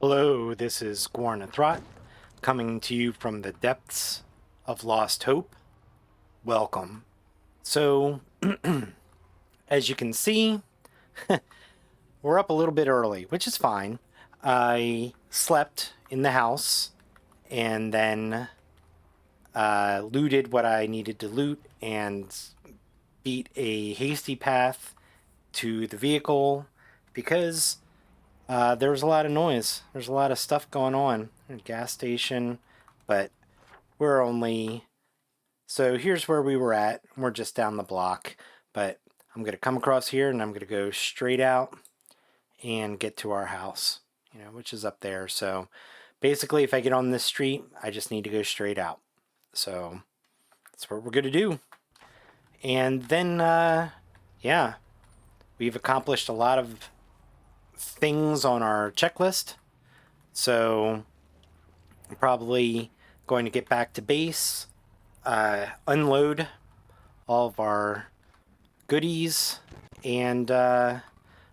Hello, this is Throt, coming to you from the depths of lost hope. Welcome. So, as you can see, we're up a little bit early, which is fine. I slept in the house and then looted what I needed to loot and beat a hasty path to the vehicle because there was a lot of noise. There's a lot of stuff going on. A gas station, but we're only... So here's where we were at. We're just down the block, but I'm going to come across here and I'm going to go straight out and get to our house, which is up there. So basically, if I get on this street, I just need to go straight out. So that's what we're going to do. And then, yeah, we've accomplished a lot of things on our checklist. So I'm probably going to get back to base, unload all of our goodies, and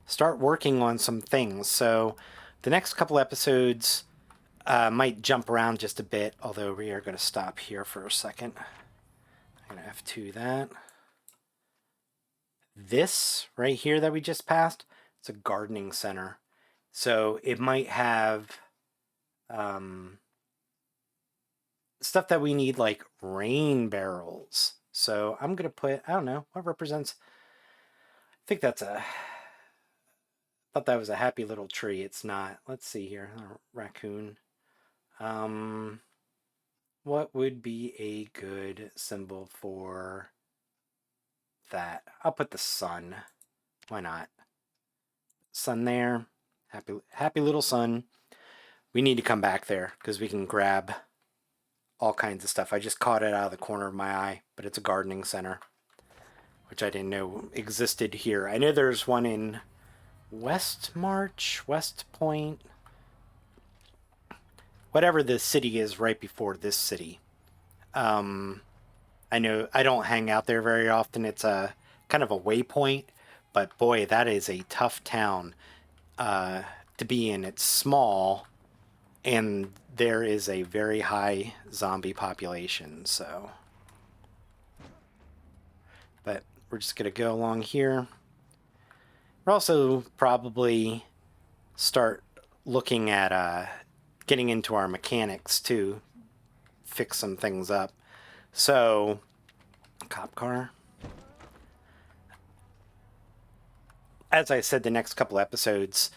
start working on some things. So the next couple episodes might jump around just a bit, although we are going to stop here for a second. I'm going to F2 that. This right here that we just passed, it's a gardening center. So it might have stuff that we need, like rain barrels. So I'm going to put, I don't know, what represents... I think that's a... thought that was a happy little tree. It's not. Let's see here. Raccoon. What would be a good symbol for that? I'll put the sun. Why not? Sun there. Happy little sun. We need to come back there because we can grab all kinds of stuff. I just caught it out of the corner of my eye, but it's a gardening center, which I didn't know existed here. I know there's one in West Point, whatever the city is right before this city. I know I don't hang out there very often. It's a kind of a waypoint, but boy, that is a tough town to be in. It's small, and there is a very high zombie population. So, but we're just gonna go along here. We're also probably start looking at getting into our mechanics to fix some things up. So, cop car. As I said, the next couple episodes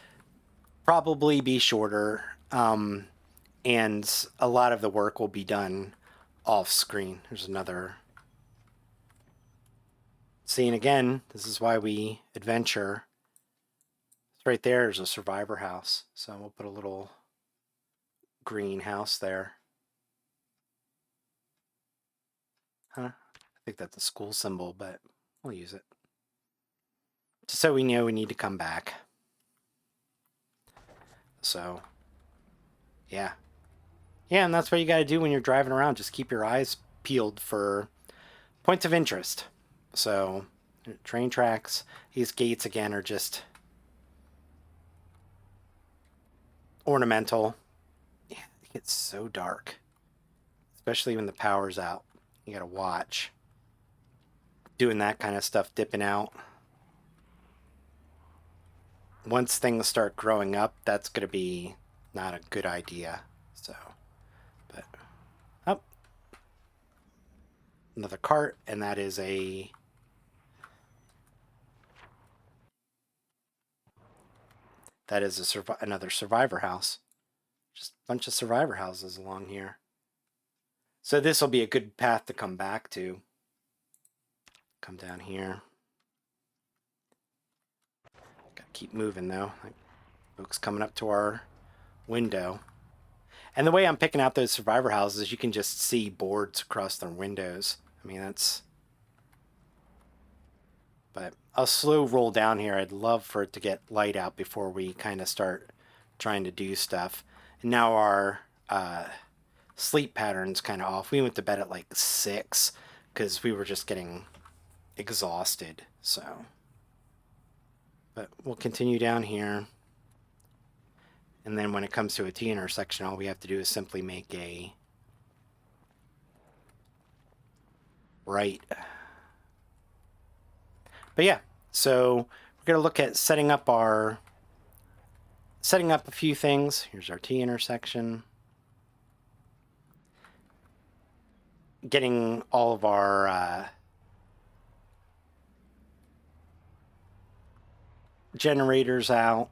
probably be shorter, and a lot of the work will be done off screen. There's another scene again. This is why we adventure. Right there is a survivor house, so we'll put a little greenhouse there. I think that's a school symbol, but we'll use it. Just so we know we need to come back. So, yeah. Yeah, and that's what you gotta do when you're driving around. Just keep your eyes peeled for points of interest. So, train tracks. These gates, again, are just ornamental. Yeah, it gets so dark, especially when the power's out. You gotta watch. Doing that kind of stuff, dipping out. Once things start growing up, that's gonna be not a good idea. So, but oh, another cart, and that is another survivor house. Just a bunch of survivor houses along here. So this will be a good path to come back to. Come down here. Gotta keep moving though. Like, folks coming up to our window. And the way I'm picking out those survivor houses, you can just see boards across their windows. I mean, that's... But I'll slow roll down here. I'd love for it to get light out before we kind of start trying to do stuff. And now our sleep pattern's kind of off. We went to bed at like 6 because we were just getting exhausted. So, but we'll continue down here. And then when it comes to a T intersection, all we have to do is simply make a right. But yeah, so we're going to look at setting up a few things. Here's our T intersection. Getting all of our generators out.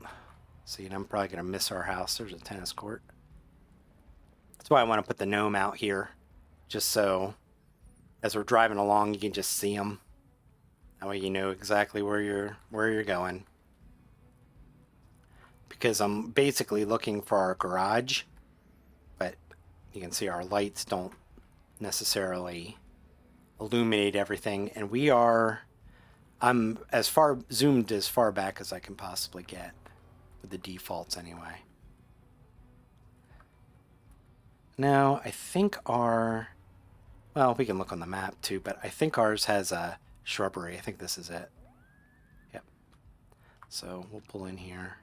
See, I'm probably going to miss our house. There's a tennis court. That's why I want to put the gnome out here, just so as we're driving along, you can just see them. That way you know exactly where you're going. Because I'm basically looking for our garage, but you can see our lights don't necessarily illuminate everything, and I'm as far zoomed as far back as I can possibly get with the defaults anyway. Now I think well, we can look on the map too, but I think ours has a shrubbery. I think this is it. Yep. So we'll pull in here.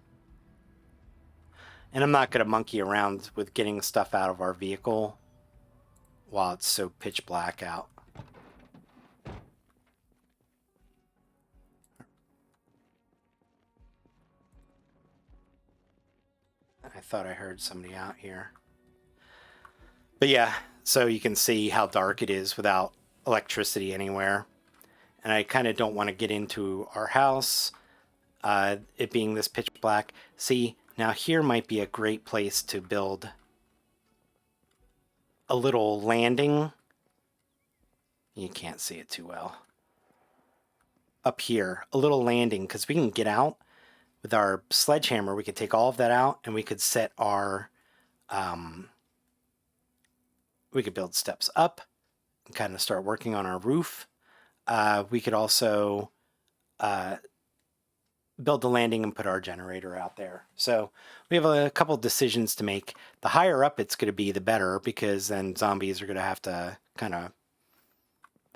And I'm not going to monkey around with getting stuff out of our vehicle while it's so pitch black out. I thought I heard somebody out here. But yeah, so you can see how dark it is without electricity anywhere. And I kind of don't want to get into our house, it being this pitch black. See, now here might be a great place to build a little landing. You can't see it too well. Up here, a little landing, because we can get out with our sledgehammer. We could take all of that out, and we could set our we could build steps up and kind of start working on our roof. We could also build the landing and put our generator out there. So we have a couple decisions to make. The higher up it's going to be, the better, because then zombies are going to have to kind of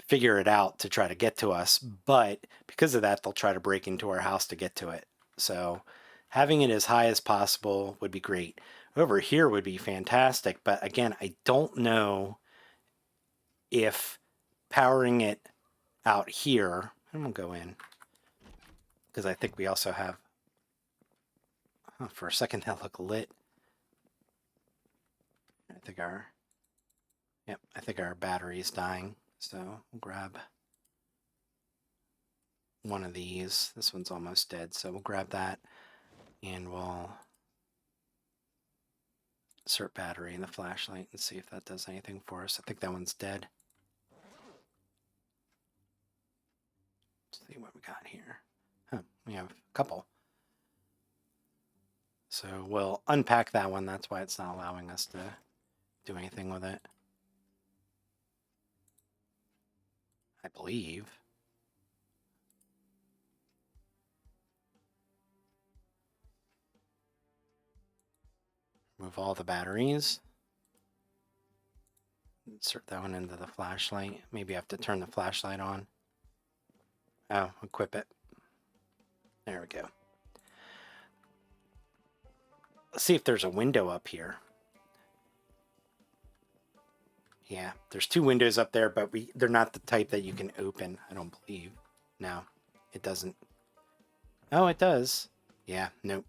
figure it out to try to get to us. But because of that, they'll try to break into our house to get to it. So having it as high as possible would be great. Over here would be fantastic. But again, I don't know if powering it out here, I'm going to go in, because I think we also have, for a second that looked lit. I think our battery's dying. So we'll grab one of these. This one's almost dead, so we'll grab that and we'll insert battery in the flashlight and see if that does anything for us. I think that one's dead. Let's see what we got here. We have a couple. So we'll unpack that one. That's why it's not allowing us to do anything with it, I believe. Remove all the batteries. Insert that one into the flashlight. Maybe I have to turn the flashlight on. Oh, equip it. There we go. Let's see if there's a window up here. Yeah, there's two windows up there, but they're not the type that you can open, I don't believe. No, it doesn't. Oh, it does. Yeah, nope.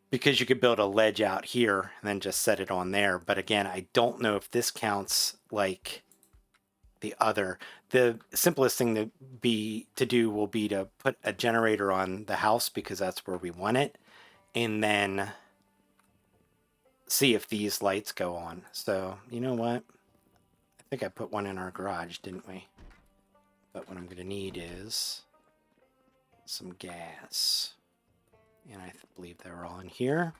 Because you could build a ledge out here and then just set it on there. But again, I don't know if this counts like the other. The simplest thing to do will be to put a generator on the house, because that's where we want it, and then see if these lights go on. So you know what? I think I put one in our garage, didn't we? But what I'm going to need is some gas. And I believe they're all in here.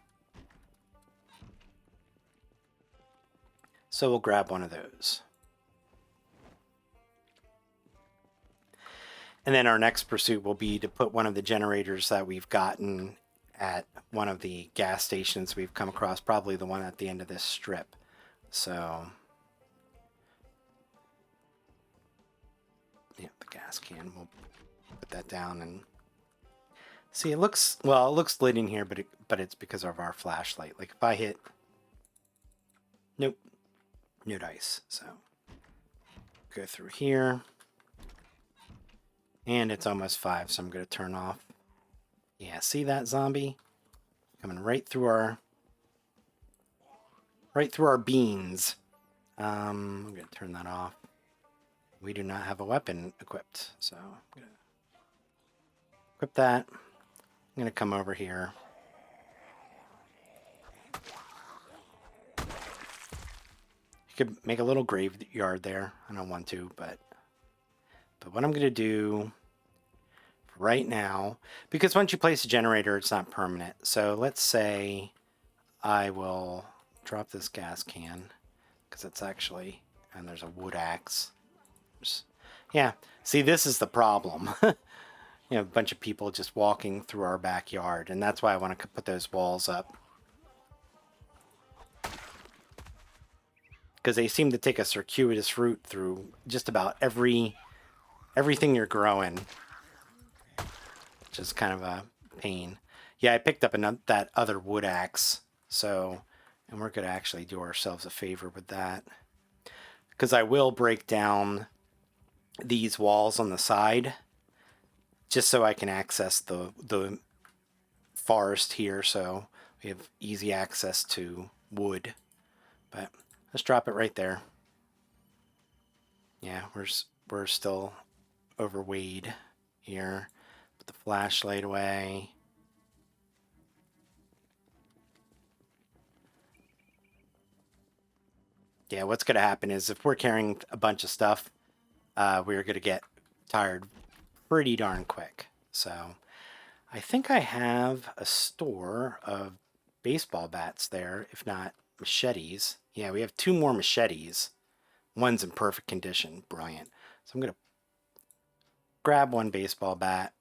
So we'll grab one of those. And then our next pursuit will be to put one of the generators that we've gotten at one of the gas stations we've come across, probably the one at the end of this strip. So, yeah, the gas can, we'll put that down and See, it looks, well, it looks lit in here, but it's because of our flashlight. Like if I hit, nope, no dice. So go through here, and it's almost 5, so I'm going to turn off. Yeah, see that zombie coming right through our beans. I'm going to turn that off. We do not have a weapon equipped, so I'm going to equip that. I'm going to come over here. You could make a little graveyard there. I don't want to, but what I'm going to do right now, because once you place a generator, it's not permanent. So let's say I will drop this gas can, because it's actually, and there's a wood axe. Yeah, see, this is the problem. You know, a bunch of people just walking through our backyard, and that's why I want to put those walls up. Because they seem to take a circuitous route through just about everything you're growing. Which is kind of a pain. Yeah, I picked up that other wood axe, so, and we're going to actually do ourselves a favor with that. Because I will break down these walls on the side, just so I can access the forest here, so we have easy access to wood. But let's drop it right there. Yeah, we're still overweight here. Put the flashlight away. Yeah, what's going to happen is if we're carrying a bunch of stuff, we're going to get tired pretty darn quick. So I think I have a store of baseball bats there, if not machetes. Yeah, we have 2 more machetes. One's in perfect condition. Brilliant. So I'm going to grab 1 baseball bat,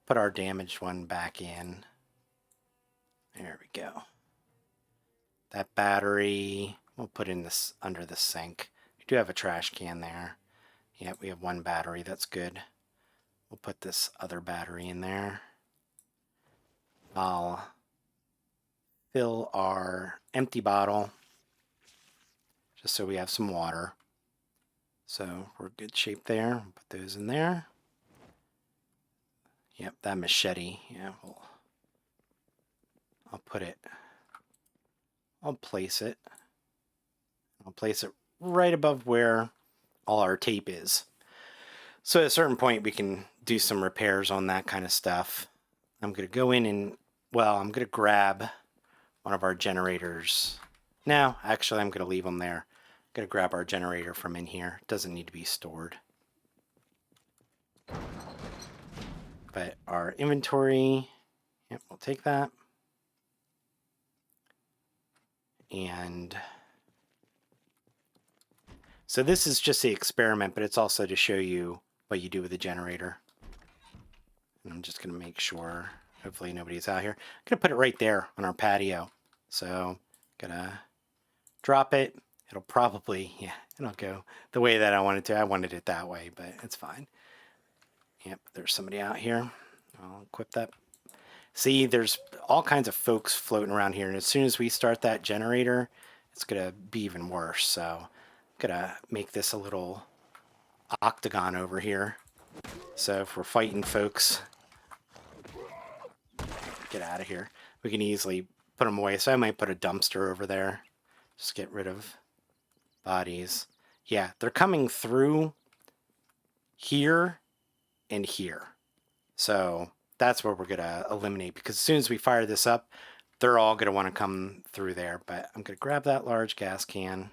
put our damaged one back in. There we go. That battery, we'll put in this under the sink. We do have a trash can there. Yep, we have 1 battery. That's good. We'll put this other battery in there. I'll fill our empty bottle just so we have some water. So we're good shape there. Put those in there. Yep, that machete. Yeah, I'll place it. I'll place it right above where all our tape is. So at a certain point, we can do some repairs on that kind of stuff. I'm going to go in and, well, I'm going to grab one of our generators. No, actually, I'm going to leave them there. I'm going to grab our generator from in here. It doesn't need to be stored. But our inventory, yep, we'll take that. And so this is just the experiment, but it's also to show you what you do with the generator. And I'm just going to make sure, hopefully nobody's out here. I'm going to put it right there on our patio. So, gonna drop it. It'll probably, yeah, it'll go the way that I wanted to. I wanted it that way, but it's fine. Yep, there's somebody out here. I'll equip that. See, there's all kinds of folks floating around here, and as soon as we start that generator, it's gonna be even worse. So, I'm gonna make this a little octagon over here. So if we're fighting folks, get out of here. We can easily put them away. So I might put a dumpster over there. Just get rid of bodies. Yeah, they're coming through here and here. So that's where we're going to eliminate, because as soon as we fire this up, they're all going to want to come through there. But I'm going to grab that large gas can.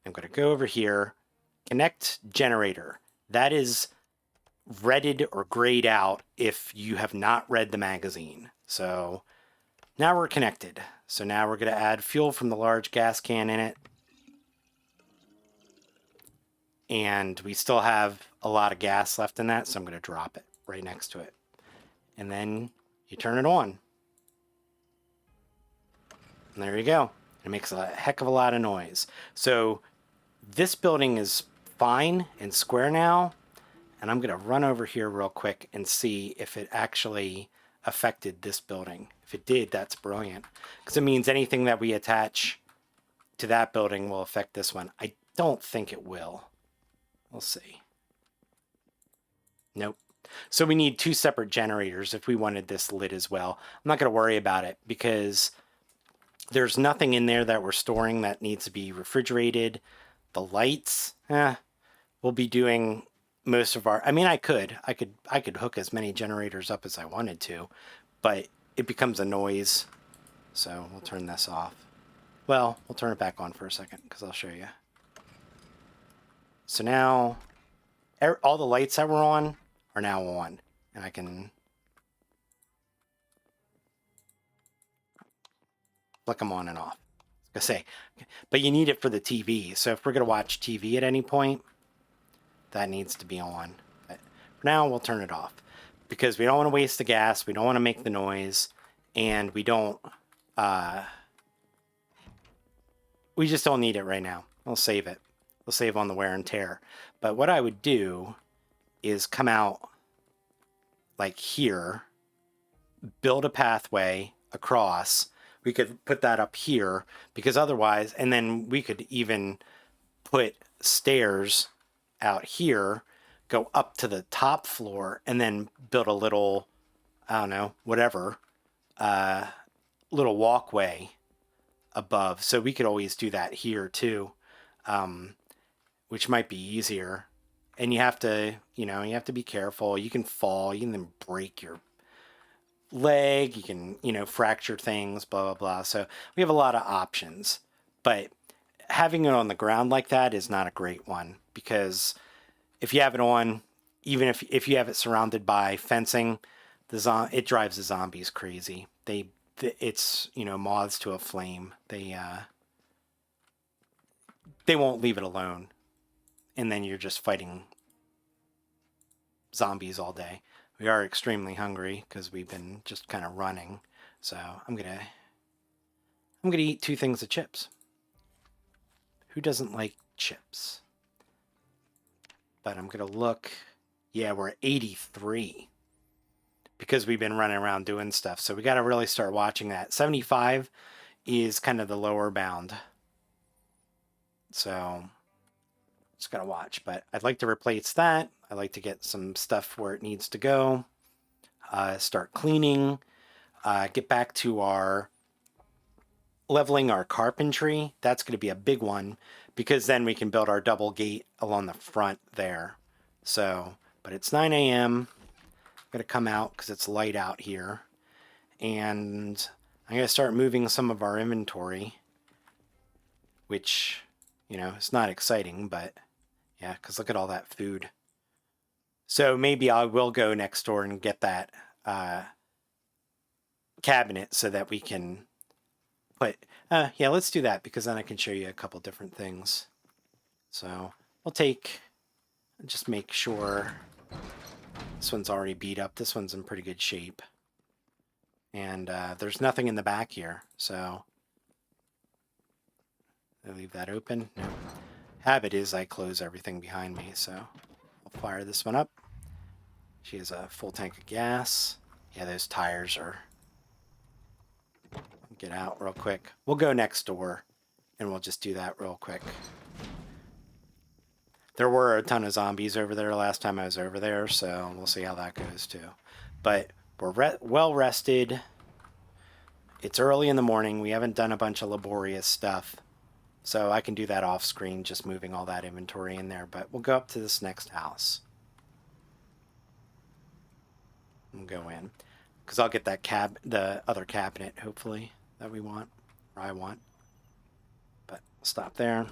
I'm going to go over here, connect generator. That is redded or grayed out if you have not read the magazine. So now we're connected. So now we're going to add fuel from the large gas can in it. And we still have a lot of gas left in that, so I'm going to drop it right next to it. And then you turn it on. And there you go. It makes a heck of a lot of noise. So this building is fine and square now. And I'm going to run over here real quick and see if it actually affected this building. If it did, that's brilliant. Because it means anything that we attach to that building will affect this one. I don't think it will. We'll see. Nope. So we need 2 separate generators if we wanted this lit as well. I'm not going to worry about it because there's nothing in there that we're storing that needs to be refrigerated. The lights, we'll be doing most of our, I mean, I could hook as many generators up as I wanted to, but it becomes a noise. So we'll turn this off. Well, we'll turn it back on for a second because I'll show you. So now all the lights that were on are now on, and I can flick them on and off. I say, but you need it for the TV. So if we're going to watch TV at any point, that needs to be on. But for now, we'll turn it off because we don't want to waste the gas. We don't want to make the noise, and we don't, we just don't need it right now. We'll save it. We'll save on the wear and tear. But what I would do is come out like here, build a pathway across. We could put that up here because otherwise, and then we could even put stairs out here, go up to the top floor, and then build a little, I don't know, whatever, little walkway above. So we could always do that here too, which might be easier. And you have to, you have to be careful. You can fall, you can then break your leg, you can, fracture things, blah, blah, blah. So we have a lot of options, but having it on the ground like that is not a great one because if you have it on, even if you have it surrounded by fencing, it drives the zombies crazy. It's, moths to a flame. They won't leave it alone. And then you're just fighting zombies all day. We are extremely hungry because we've been just kind of running. So I'm gonna eat 2 things of chips. Who doesn't like chips? But I'm gonna look. Yeah, we're at 83 because we've been running around doing stuff. So we got to really start watching that. 75 is kind of the lower bound. So just gotta watch. But I'd like to replace that. I'd like to get some stuff where it needs to go. Start cleaning. Get back to our leveling our carpentry. That's going to be a big one because then we can build our double gate along the front there. So, but it's 9 a.m. I'm going to come out because it's light out here. And I'm going to start moving some of our inventory, which, it's not exciting, but yeah, because look at all that food. So maybe I will go next door and get that cabinet so that we can put, yeah, let's do that because then I can show you a couple different things. So we'll just make sure this one's already beat up. This one's in pretty good shape. And there's nothing in the back here. So I leave that open. No. Habit is I close everything behind me. So I'll fire this one up. She has a full tank of gas. Yeah, those tires are... Get out real quick. We'll go next door and we'll just do that real quick. There were a ton of zombies over there last time I was over there, so we'll see how that goes too. But we're well rested. It's early in the morning. We haven't done a bunch of laborious stuff. So I can do that off screen, just moving all that inventory in there. But we'll go up to this next house. And go in. Because I'll get that the other cabinet, hopefully, that we want. Or I want. But we'll stop there.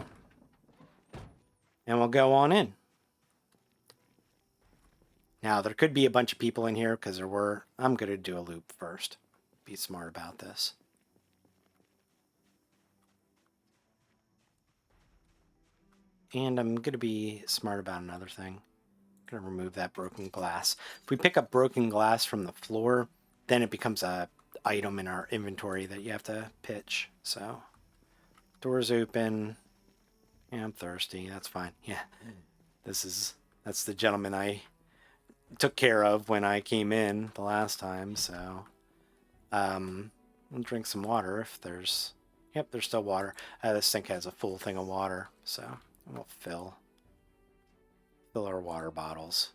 And we'll go on in. Now, there could be a bunch of people in here because there were. I'm going to do a loop first. Be smart about this. And I'm going to be smart about another thing. I'm going to remove that broken glass. If we pick up broken glass from the floor, then it becomes a item in our inventory that you have to pitch. So, doors open. Yeah, I'm thirsty. That's fine. Yeah. That's the gentleman I took care of when I came in the last time. So I'll drink some water if there's. Yep, there's still water. This sink has a full thing of water, so we'll fill our water bottles.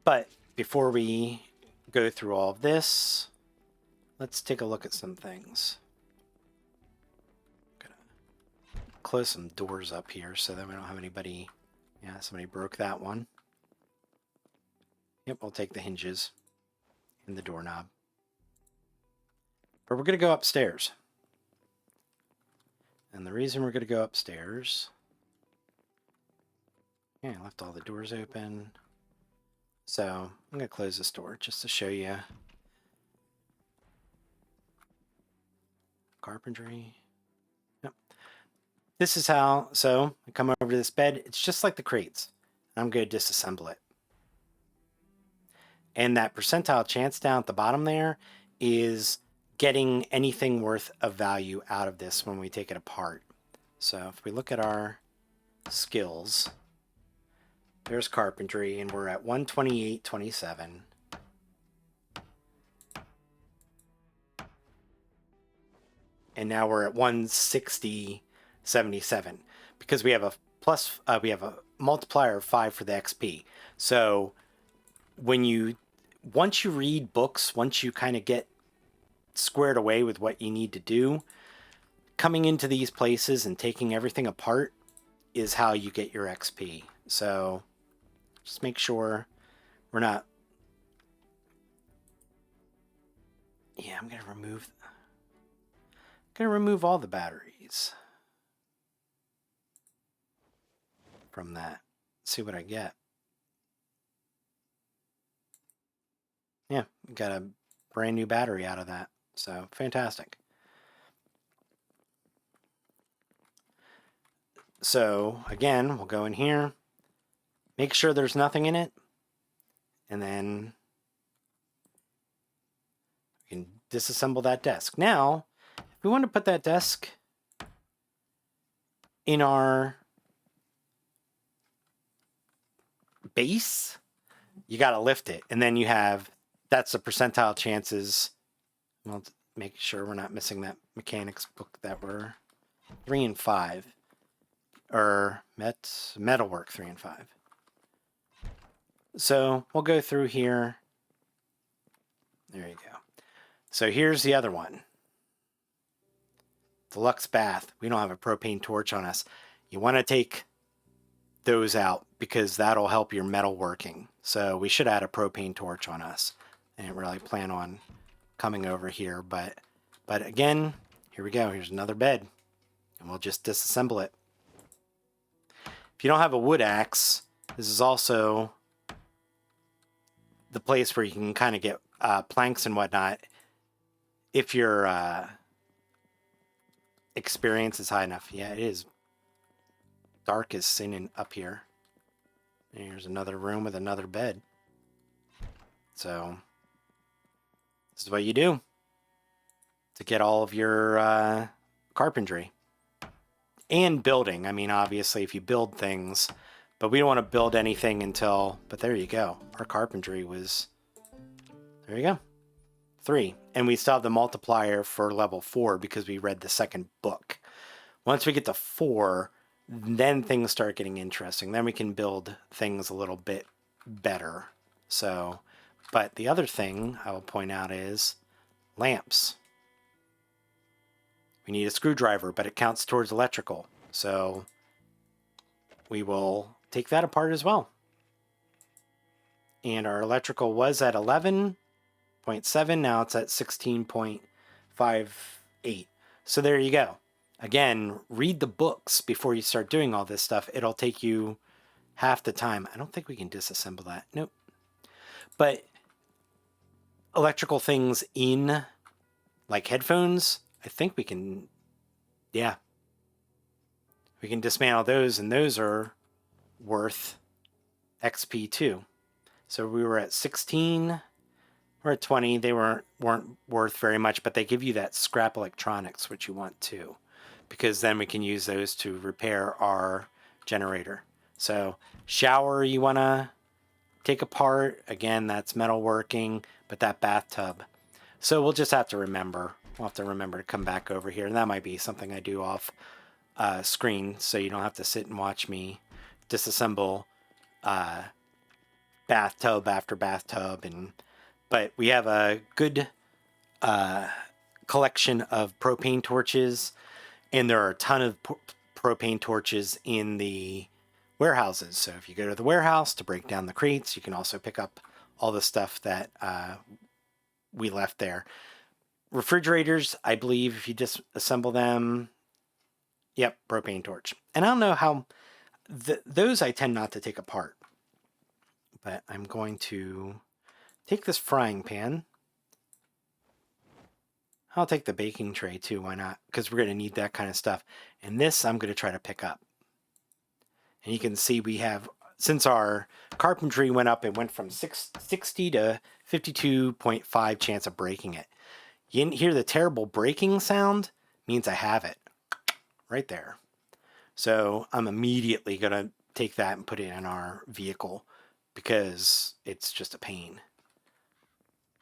But before we go through all of this, let's take a look at some things. Gonna close some doors up here so that we don't have anybody. Yeah, somebody broke that one. Yep, we'll take the hinges and the doorknob. But we're going to go upstairs. And the reason we're going to go upstairs... Yeah, I left all the doors open. So I'm going to close this door just to show you. Carpentry. Yep. This is how, so I come over to this bed. It's just like the crates. I'm going to disassemble it. And that percentile chance down at the bottom there is getting anything worth of value out of this when we take it apart. So if we look at our skills, there's carpentry, and we're at 128.27. And now we're at 160.77 because we have a plus. We have a multiplier of 5 for the XP. So once you read books, once you kind of get squared away with what you need to do, coming into these places and taking everything apart is how you get your XP. So just make sure we're not. Yeah, I'm gonna remove all the batteries from that. See what I get. Yeah, got a brand new battery out of that. So fantastic. So again, we'll go in here, make sure there's nothing in it, and then we can disassemble that desk. Now, if we want to put that desk in our base, you got to lift it, and then you have, that's the percentile chances. Well, make sure we're not missing that mechanics book that we're 3 and 5. Or metalwork 3 and 5. So we'll go through here. There you go. So here's the other one. Deluxe bath. We don't have a propane torch on us. You want to take those out because that'll help your metalworking. So we should add a propane torch on us. I didn't really plan on coming over here, but again, here we go. Here's another bed, and we'll just disassemble it. If you don't have a wood axe, this is also the place where you can kind of get planks and whatnot. If your experience is high enough. Yeah, it is dark as sin up here. And here's another room with another bed. So this is what you do to get all of your carpentry. And building. I mean, obviously, if you build things, but we don't want to build anything until, but there you go. Our carpentry was, there you go, 3. And we still have the multiplier for level 4 because we read the second book. Once we get to 4, then things start getting interesting. Then we can build things a little bit better. So, but the other thing I will point out is lamps. We need a screwdriver, but it counts towards electrical. So we will take that apart as well. And our electrical was at 11.7. Now it's at 16.58. So there you go. Again, read the books before you start doing all this stuff. It'll take you half the time. I don't think we can disassemble that. Nope. But electrical things in, like headphones, I think we can, yeah. We can dismantle those, and those are worth XP too. So we were at 16, we're at 20. They weren't worth very much, but they give you that scrap electronics, which you want too, because then we can use those to repair our generator. So shower you want to take apart. Again, that's metalworking, but that bathtub. So we'll just have to remember. We'll have to remember to come back over here. And that might be something I do off screen, so you don't have to sit and watch me disassemble bathtub after bathtub. But we have a good collection of propane torches, and there are a ton of propane torches in the warehouses. So if you go to the warehouse to break down the crates, you can also pick up all the stuff that we left there. Refrigerators, I believe if you disassemble them, yep, propane torch. And I don't know how, those I tend not to take apart. But I'm going to take this frying pan. I'll take the baking tray too, why not? Because we're going to need that kind of stuff. And this I'm going to try to pick up. And you can see we have, since our carpentry went up, it went from 60 to 52.5 chance of breaking it. You didn't hear the terrible breaking sound? Means I have it right there. So I'm immediately going to take that and put it in our vehicle because it's just a pain.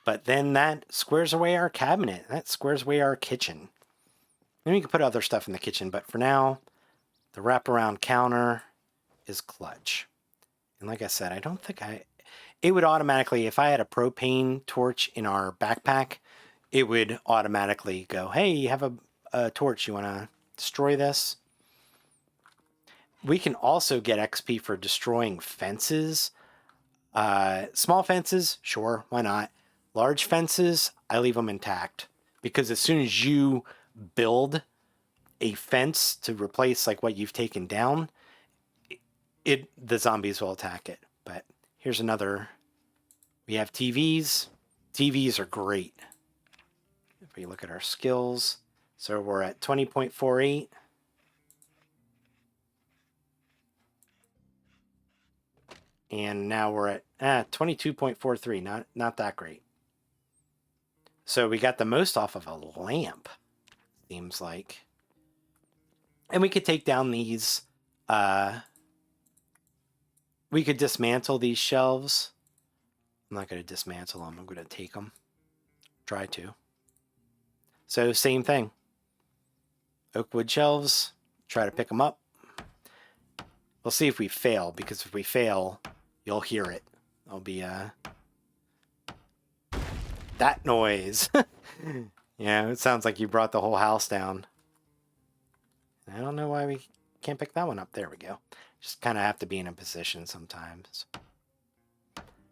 But then that squares away our cabinet. That squares away our kitchen. Then we can put other stuff in the kitchen, but for now, the wraparound counter is clutch. And like I said, I don't think it would automatically, if I had a propane torch in our backpack, it would automatically go, hey, you have a torch, you want to destroy this? We can also get XP for destroying fences. Small fences, sure, why not? Large fences, I leave them intact. Because as soon as you build a fence to replace like what you've taken down, the zombies will attack it. But here's another. We have TVs. TVs are great. If we look at our skills, so we're at 20.48. And now we're at 22.43. Not that great. So we got the most off of a lamp, seems like. And we could take down these. We could dismantle these shelves. I'm not going to dismantle them. I'm going to take them. Try to. So same thing. Oak wood shelves. Try to pick them up. We'll see if we fail, because if we fail, you'll hear it. There'll be that noise. Yeah, it sounds like you brought the whole house down. I don't know why we can't pick that one up. There we go. Just kind of have to be in a position sometimes.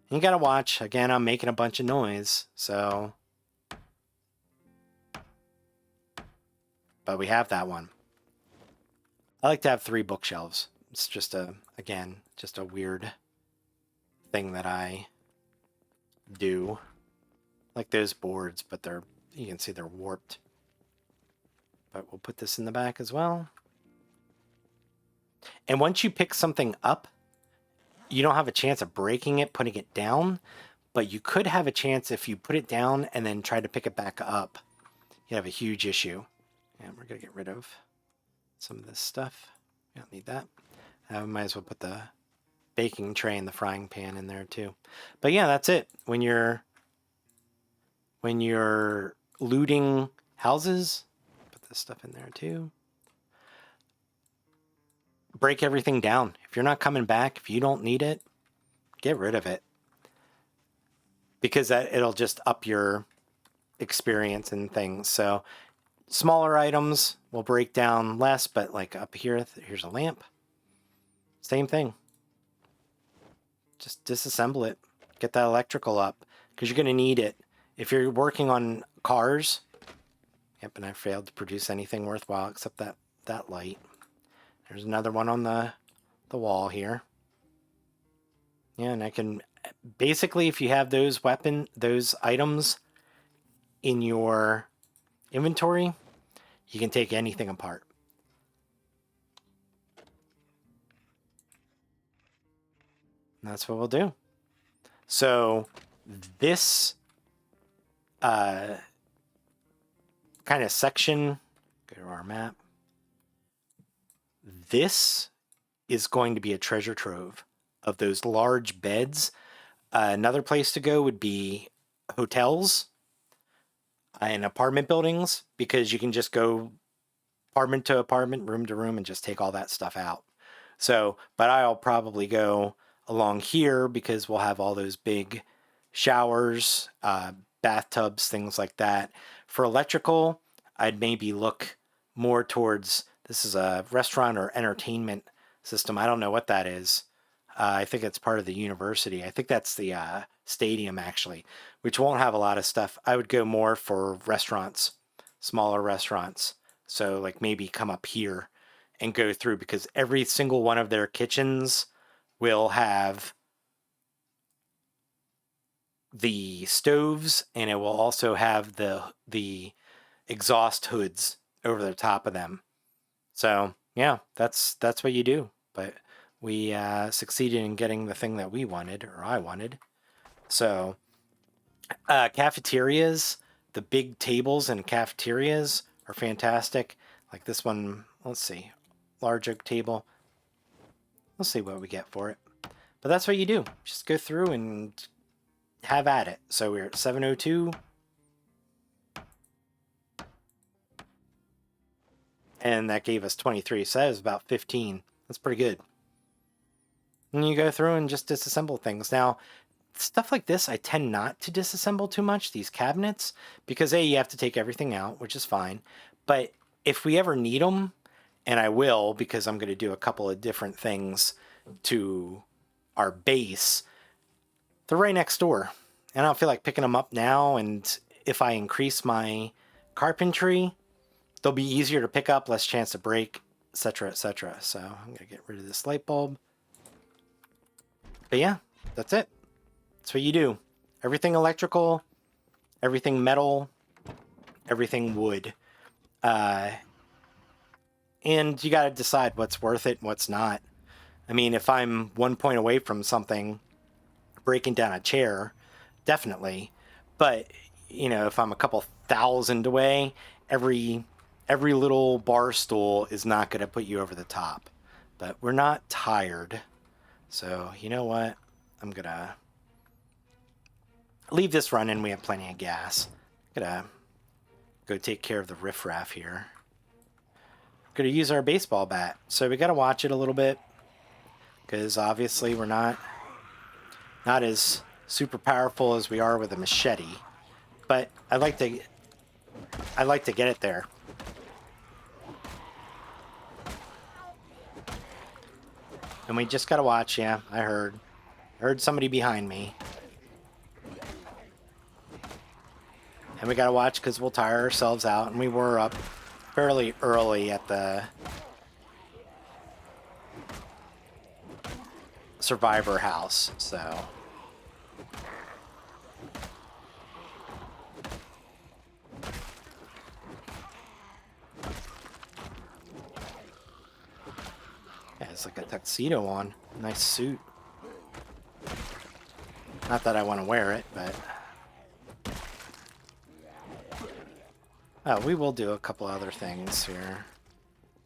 You gotta watch. Again, I'm making a bunch of noise, so. But we have that one. I like to have 3 bookshelves. It's just again, just a weird thing that I do. Like those boards, but you can see they're warped. But we'll put this in the back as well. And once you pick something up, you don't have a chance of breaking it, putting it down, but you could have a chance if you put it down and then try to pick it back up. You have a huge issue. And we're going to get rid of some of this stuff. We don't need that. We might as well put the baking tray and the frying pan in there too. But yeah, that's it. When you're looting houses, put this stuff in there too. Break everything down. If you're not coming back, if you don't need it, get rid of it. Because it'll just up your experience and things. So smaller items will break down less, but like up here, here's a lamp. Same thing. Just disassemble it. Get that electrical up, because you're going to need it. If you're working on cars, yep, and I failed to produce anything worthwhile except that light. There's another one on the wall here. Yeah, and I can basically, if you have those items in your inventory, you can take anything apart. And that's what we'll do. So this kind of section, go to our map. This is going to be a treasure trove of those large beds. Another place to go would be hotels and apartment buildings, because you can just go apartment to apartment, room to room, and just take all that stuff out. So, but I'll probably go along here because we'll have all those big showers, bathtubs, things like that. For electrical, I'd maybe look more towards, this is a restaurant or entertainment system. I don't know what that is. I think it's part of the university. I think that's the stadium, actually, which won't have a lot of stuff. I would go more for restaurants, smaller restaurants. So, like, maybe come up here and go through, because every single one of their kitchens will have the stoves, and it will also have the exhaust hoods over the top of them. So yeah, that's what you do. But we succeeded in getting the thing that we wanted, or I wanted. So cafeterias, the big tables in cafeterias are fantastic. Like this one, let's see, large oak table. Let's see what we get for it. But that's what you do. Just go through and have at it. So we're at 702. And that gave us 23. So that was about 15. That's pretty good. And you go through and just disassemble things. Now, stuff like this, I tend not to disassemble too much, these cabinets, because A, you have to take everything out, which is fine. But if we ever need them, and I will, because I'm going to do a couple of different things to our base, they're right next door. And I don't feel like picking them up now. And if I increase my carpentry, they'll be easier to pick up, less chance to break, etc., etc. So I'm going to get rid of this light bulb. But yeah, that's it. That's what you do. Everything electrical, everything metal, everything wood. And you got to decide what's worth it and what's not. I mean, if I'm 1 point away from something, breaking down a chair, definitely. But, you know, if I'm a couple thousand away, every little bar stool is not going to put you over the top. But we're not tired. So, you know what? I'm going to leave this running. We have plenty of gas. I'm going to go take care of the riffraff here. Going to use our baseball bat. So we got to watch it a little bit, because obviously we're not as super powerful as we are with a machete. But I like to get it there. And we just got to watch. Yeah, I heard somebody behind me. And we got to watch, because we'll tire ourselves out. And we were up fairly early at the survivor house, so. Yeah, it's like a tuxedo on. Nice suit. Not that I want to wear it, but. Oh, we will do a couple other things here.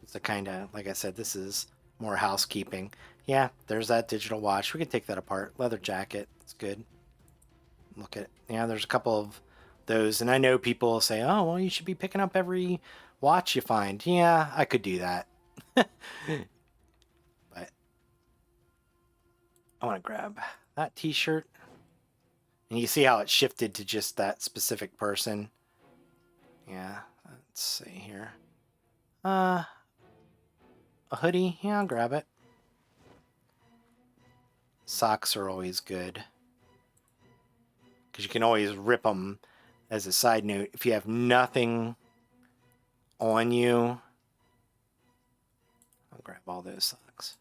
It's a kind of, like I said, this is more housekeeping. Yeah, there's that digital watch. We can take that apart. Leather jacket. It's good. Look at, yeah, there's a couple of those. And I know people say, oh, well, you should be picking up every watch you find. Yeah, I could do that. But I want to grab that t-shirt. And you see how it shifted to just that specific person. Yeah, let's see here. A hoodie. Yeah, I'll grab it. Socks are always good, because you can always rip them. As a side note, if you have nothing on you, I'll grab all those socks.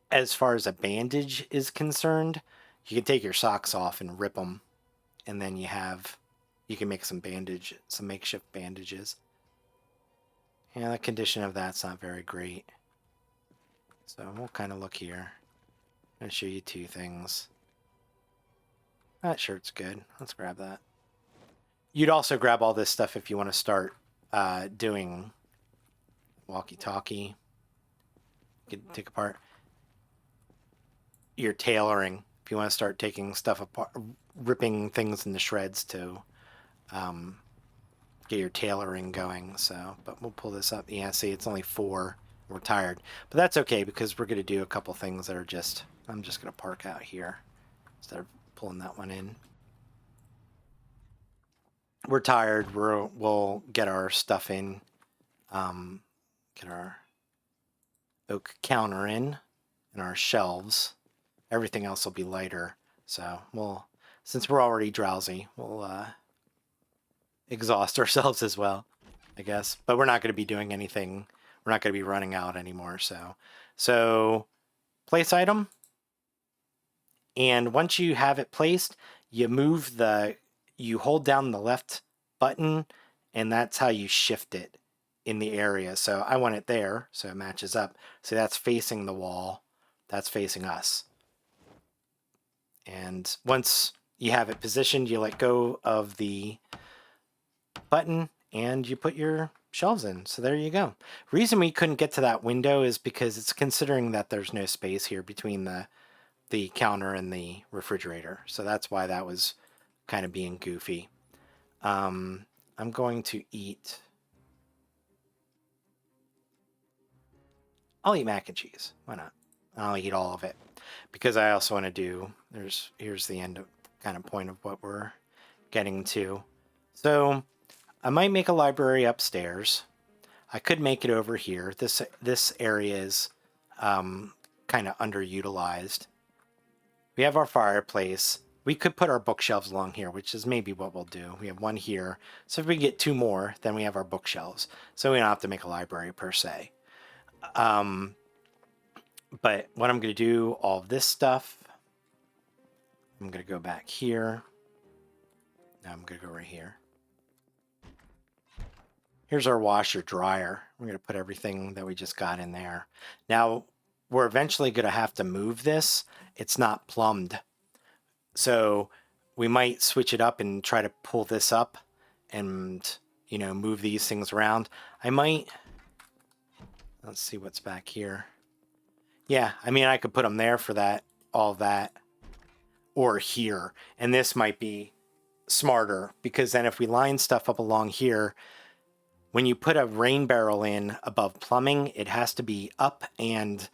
As far as a bandage is concerned, you can take your socks off and rip them, and then you can make some makeshift bandages. Yeah, the condition of that's not very great. So we'll kind of look here. I'm going to show you two things. That shirt's good. Let's grab that. You'd also grab all this stuff if you want to start doing walkie-talkie. You can take apart your tailoring if you want to start taking stuff apart, ripping things into shreds to get your tailoring going. So, but we'll pull this up. Yeah, see, it's only 4. We're tired, but that's okay because we're going to do a couple things that are just, I'm just going to park out here instead of pulling that one in. We're tired. We'll get our stuff in, get our oak counter in and our shelves. Everything else will be lighter. So we'll, since we're already drowsy, we'll exhaust ourselves as well, I guess. But we're not going to be doing anything. We're not going to be running out anymore. So place item. And once you have it placed, you you hold down the left button, and that's how you shift it in the area. So I want it there, so it matches up. So that's facing the wall. That's facing us. And once you have it positioned, you let go of the button and you put your shelves in. So there you go. Reason we couldn't get to that window is because it's considering that there's no space here between the counter and the refrigerator. So that's why that was kind of being goofy. I'm going to eat. I'll eat mac and cheese. Why not? I'll eat all of it because I also want to do, here's the end of kind of point of what we're getting to. So I might make a library upstairs. I could make it over here. This area is kind of underutilized. We have our fireplace. We could put our bookshelves along here, which is maybe what we'll do. We have one here. So if we get 2 more, then we have our bookshelves. So we don't have to make a library per se. But what I'm going to do, all of this stuff, I'm going to go back here. Now I'm going to go right here. Here's our washer dryer. We're going to put everything that we just got in there. Now, we're eventually going to have to move this. It's not plumbed. So we might switch it up and try to pull this up and, you know, move these things around. I might, let's see what's back here. Yeah, I mean, I could put them there for that, all that, or here. And this might be smarter because then if we line stuff up along here, when you put a rain barrel in above plumbing, it has to be up and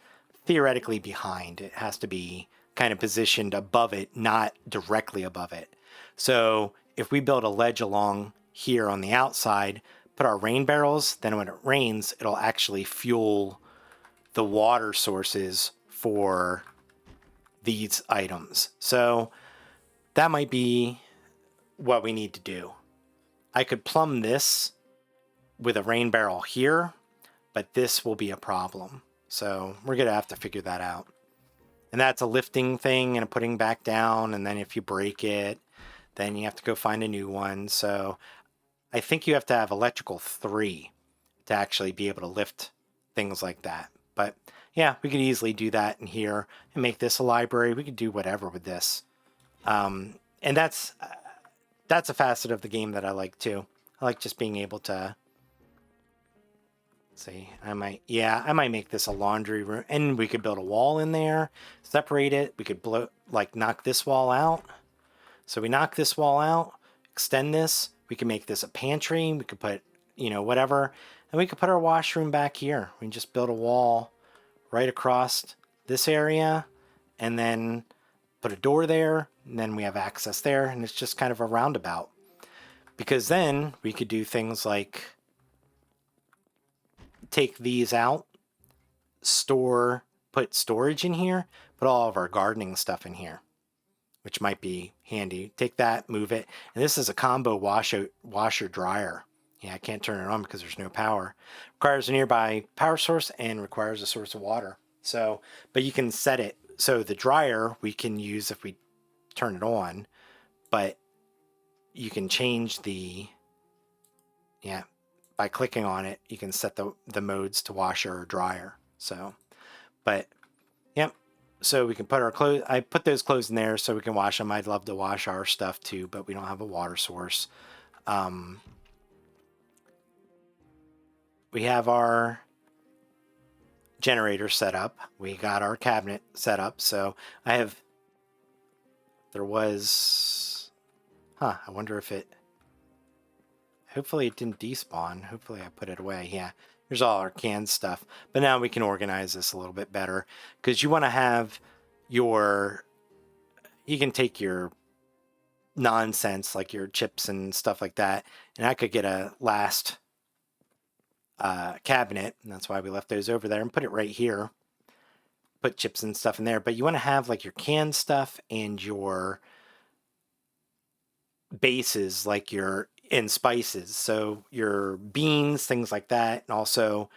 theoretically behind. It has to be kind of positioned above it, not directly above it. So if we build a ledge along here on the outside, put our rain barrels, then when it rains, it'll actually fuel the water sources for these items. So that might be what we need to do. I could plumb this with a rain barrel here, but this will be a problem. So we're going to have to figure that out. And that's a lifting thing and a putting back down. And then if you break it, then you have to go find a new one. So I think you have to have electrical 3 to actually be able to lift things like that. But yeah, we could easily do that in here and make this a library. We could do whatever with this. And that's a facet of the game that I like too. I like just being able to see. I might make this a laundry room, and we could build a wall in there, separate it. We could knock this wall out. So we knock this wall out, extend this. We can make this a pantry. We could put, you know, whatever, and we could put our washroom back here. We can just build a wall right across this area, and then put a door there, and then we have access there, and it's just kind of a roundabout. Because then we could do things like take these out, put storage in here, put all of our gardening stuff in here, which might be handy. Take that, move it. And this is a combo washer dryer. Yeah, I can't turn it on because there's no power. Requires a nearby power source and requires a source of water. So, but you can set it. So the dryer we can use if we turn it on, but you can change by clicking on it, you can set the modes to washer or dryer. So, but yep. So we can put our clothes, I put those clothes in there so we can wash them. I'd love to wash our stuff too, but we don't have a water source. We have our generator set up. We got our cabinet set up. So I wonder if hopefully it didn't despawn. Hopefully I put it away. Yeah, here's all our canned stuff. But now we can organize this a little bit better, because you want to have you can take your nonsense like your chips and stuff like that, and I could get a last cabinet, and that's why we left those over there, and put it right here. Put chips and stuff in there, but you want to have like your canned stuff and your bases, like in spices, so your beans, things like that, and also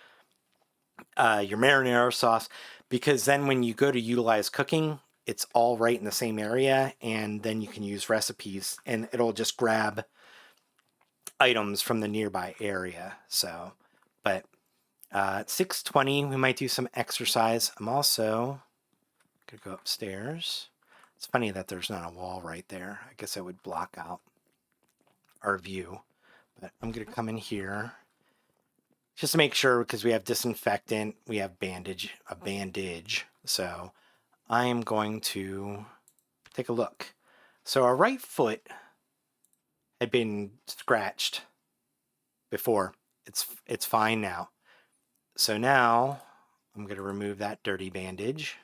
your marinara sauce, because then when you go to utilize cooking, it's all right in the same area, and then you can use recipes and it'll just grab items from the nearby area. So, but at 6:20 we might do some exercise. I'm also gonna go upstairs. It's funny that there's not a wall right there. I guess it would block out our view, but I'm gonna come in here just to make sure, because we have disinfectant, we have a bandage. So I am going to take a look. So our right foot had been scratched before. It's fine now. So now I'm going to remove that dirty bandage,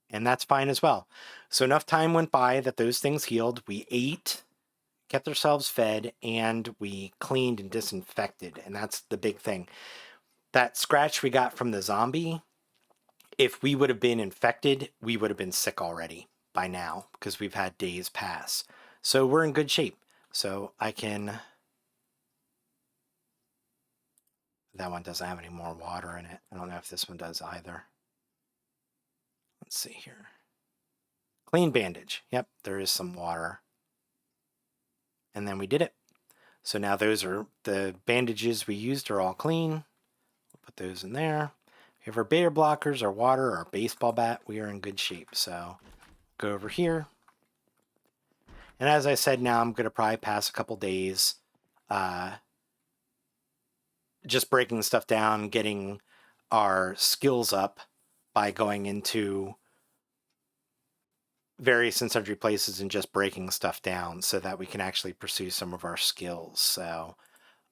and that's fine as well. So enough time went by that those things healed. We ate, kept ourselves fed, and we cleaned and disinfected, and that's the big thing. That scratch we got from the zombie, if we would have been infected, we would have been sick already by now, because we've had days pass. So we're in good shape. So that one doesn't have any more water in it. I don't know if this one does either. Let's see here. Clean bandage. Yep, there is some water. And then we did it. So now those are the bandages we used are all clean. We'll put those in there. We have our beta blockers, our water, our baseball bat. We are in good shape. So go over here. And as I said, now I'm going to probably pass a couple days just breaking stuff down, getting our skills up by going into various and sundry places and just breaking stuff down so that we can actually pursue some of our skills. So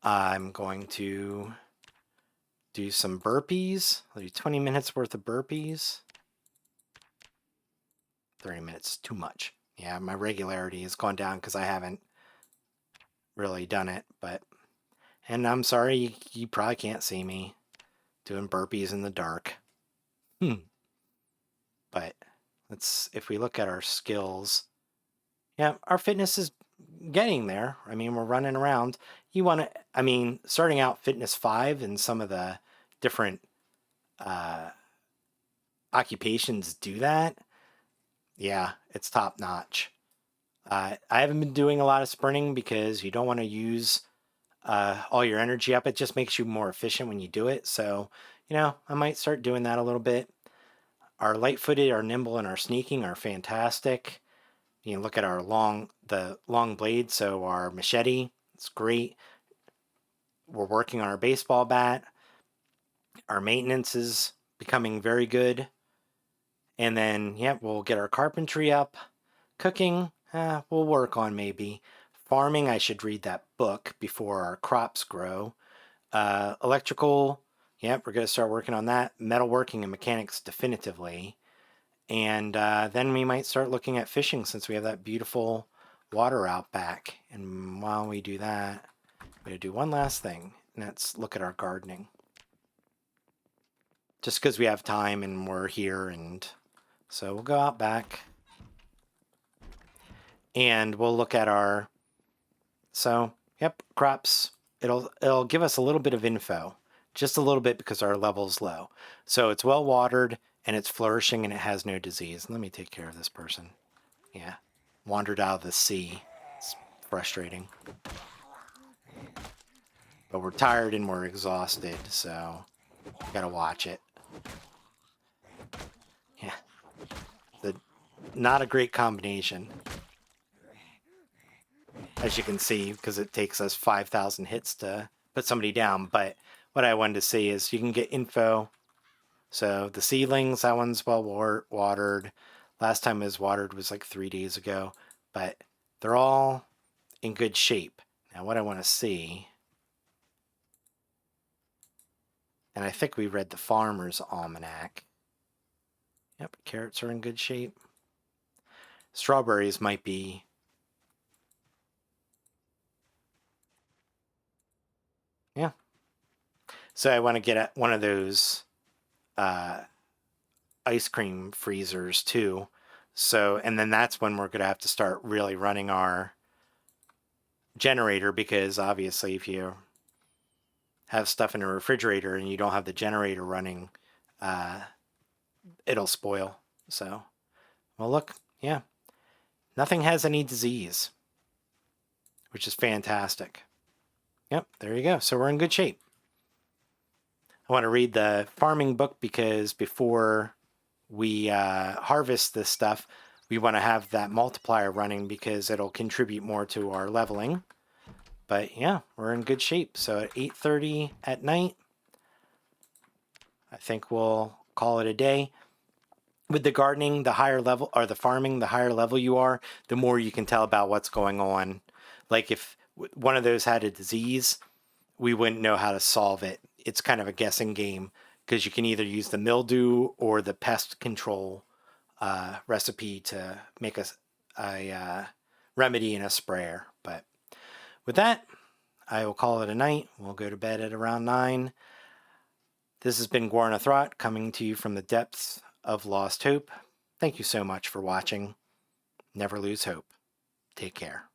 I'm going to do some burpees. I'll do 20 minutes worth of burpees. 30 minutes, too much. Yeah, my regularity has gone down because I haven't really done it, and I'm sorry, you probably can't see me doing burpees in the dark. But if we look at our skills, yeah, our fitness is getting there. I mean, we're running around. Starting out fitness 5 and some of the different occupations do that. Yeah, it's top notch. I haven't been doing a lot of sprinting because you don't want to use all your energy up. It just makes you more efficient when you do it. So, I might start doing that a little bit. Our light-footed, our nimble, and our sneaking are fantastic. You can look at the long blade. So our machete, it's great. We're working on our baseball bat. Our maintenance is becoming very good. And then, we'll get our carpentry up. Cooking, we'll work on maybe. Farming, I should read that book before our crops grow. Electrical, we're going to start working on that. Metalworking and mechanics, definitively. And then we might start looking at fishing, since we have that beautiful water out back. And while we do that, I'm going to do one last thing, and that's look at our gardening. Just because we have time and we're here, and so we'll go out back and we'll look at our, crops. It'll give us a little bit of info, just a little bit, because our level's low. So it's well watered and it's flourishing and it has no disease. Let me take care of this person. Yeah, wandered out of the sea. It's frustrating. But we're tired and we're exhausted, so gotta watch it. Yeah, not a great combination, as you can see, because it takes us 5,000 hits to put somebody down. But what I wanted to say is you can get info. So the seedlings, that one's well watered. Last time it was watered was like 3 days ago, but they're all in good shape. Now what I want to see, and I think we read the Farmer's Almanac. Yep, carrots are in good shape. Strawberries might be. Yeah. So I want to get one of those ice cream freezers too. So, and then that's when we're going to have to start really running our generator, because obviously if you have stuff in a refrigerator and you don't have the generator running, it'll spoil. So, well, look, yeah, nothing has any disease, which is fantastic. Yep, there you go. So we're in good shape. I want to read the farming book because before we harvest this stuff, we want to have that multiplier running because it'll contribute more to our leveling. But yeah, we're in good shape. So at 8:30 at night, I think we'll call it a day. With the gardening, the higher level, or the farming, the higher level you are, the more you can tell about what's going on. Like if one of those had a disease, we wouldn't know how to solve it. It's kind of a guessing game because you can either use the mildew or the pest control recipe to make a remedy in a sprayer. But with that, I will call it a night. We'll go to bed at around 9. This has been Guarna Throt coming to you from the depths of lost hope. Thank you so much for watching. Never lose hope. Take care.